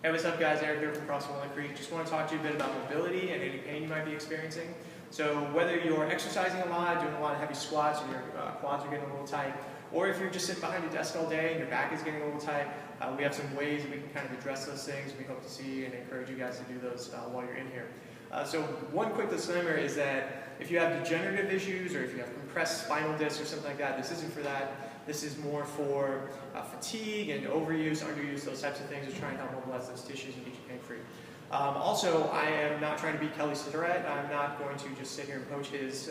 Hey, what's up guys, Eric here from CrossFit Walnut Creek. Just want to talk to you a bit about mobility and any pain you might be experiencing. So whether you're exercising a lot, doing a lot of heavy squats, or your quads are getting a little tight, or if you're just sitting behind your desk all day and your back is getting a little tight, we have some ways that we can kind of address those things. We hope to see and encourage you guys to do those while you're in here. So one quick disclaimer is that if you have degenerative issues or if you have compressed spinal discs or something like that, this isn't for that. This is more for fatigue and overuse, underuse, those types of things to try and help mobilize those tissues and get you pain-free. Also, I am not trying to be Kstarr. I'm not going to just sit here and poach his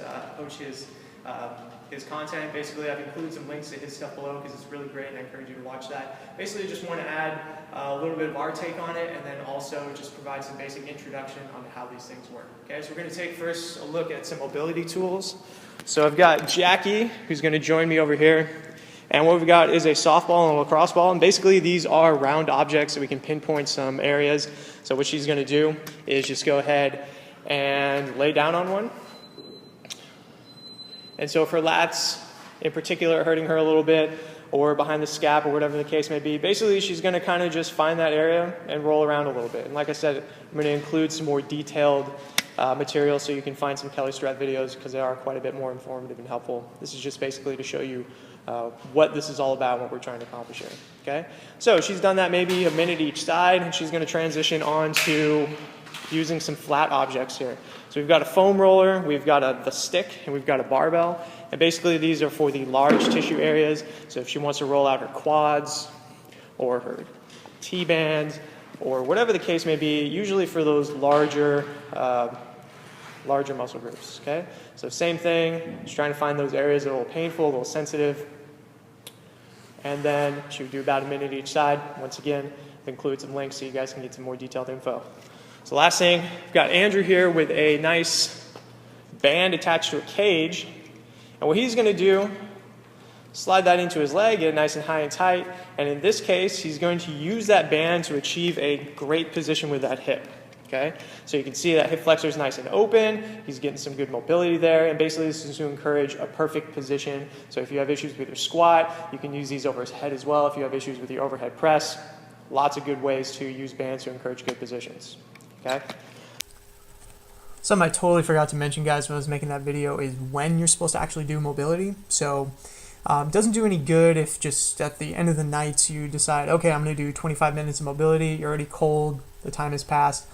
content. Basically, I've included some links to his stuff below because it's really great and I encourage you to watch that. Basically, just want to add a little bit of our take on it and then also just provide some basic introduction on how these things work. Okay, so we're going to take first a look at some mobility tools. So I've got Jackie, who's going to join me over here. And what we've got is a softball and a lacrosse ball, and basically these are round objects so we can pinpoint some areas. So what she's going to do is just go ahead and lay down on one. And so if her lats in particular are hurting her a little bit, or behind the scap or whatever the case may be, basically she's going to kind of just find that area and roll around a little bit. And like I said, I'm going to include some more detailed material so you can find some Kstarr videos because they are quite a bit more informative and helpful. This is just basically to show you what this is all about and what we're trying to accomplish here. Okay? So she's done that maybe a minute each side, and she's going to transition on to using some flat objects here. So we've got a foam roller, we've got the stick, and we've got a barbell. And basically these are for the large tissue areas. So if she wants to roll out her quads or her T-bands or whatever the case may be, usually for those larger muscle groups. Okay? So same thing, just trying to find those areas that are a little painful, a little sensitive. And then she would do about a minute each side. Once again, include some links so you guys can get some more detailed info. So last thing, we've got Andrew here with a nice band attached to a cage. And what he's going to do, slide that into his leg, get it nice and high and tight. And in this case, he's going to use that band to achieve a great position with that hip. Okay? So you can see that hip flexor is nice and open. He's getting some good mobility there. And basically this is to encourage a perfect position. So if you have issues with your squat, you can use these over his head as well. If you have issues with your overhead press, lots of good ways to use bands to encourage good positions. Okay? Something I totally forgot to mention, guys, when I was making that video is when you're supposed to actually do mobility. So it doesn't do any good if just at the end of the night you decide, okay, I'm going to do 25 minutes of mobility. You're already cold. The time has passed.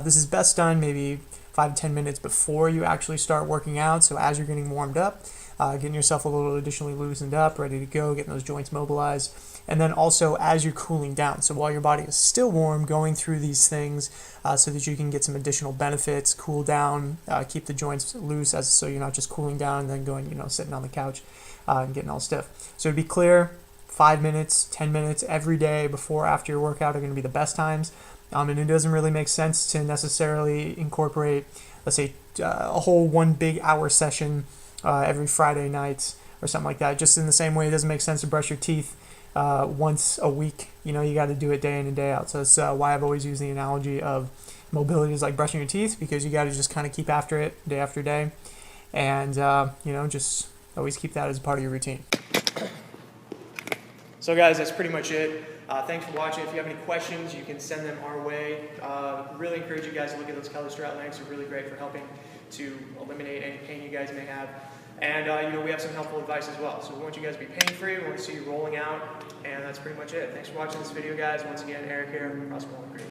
This is best done maybe 5 to 10 minutes before you actually start working out. So as you're getting warmed up, getting yourself a little additionally loosened up, ready to go, getting those joints mobilized. And then also as you're cooling down. So while your body is still warm, going through these things so that you can get some additional benefits, cool down, keep the joints loose so you're not just cooling down and then going, sitting on the couch and getting all stiff. So to be clear, 5 minutes, 10 minutes every day before, after your workout are going to be the best times. And it doesn't really make sense to necessarily incorporate, let's say, a whole 1 big hour session every Friday night or something like that. Just in the same way, it doesn't make sense to brush your teeth once a week. You got to do it day in and day out. So that's why I've always used the analogy of mobility is like brushing your teeth, because you got to just kind of keep after it day after day. And, just always keep that as part of your routine. So guys, that's pretty much it. Thanks for watching. If you have any questions, you can send them our way. Really encourage you guys to look at those Kstarr links. They're really great for helping to eliminate any pain you guys may have. And we have some helpful advice as well. So we want you guys to be pain-free. We want to see you rolling out. And that's pretty much it. Thanks for watching this video, guys. Once again, Eric here from CrossFit Walnut Creek.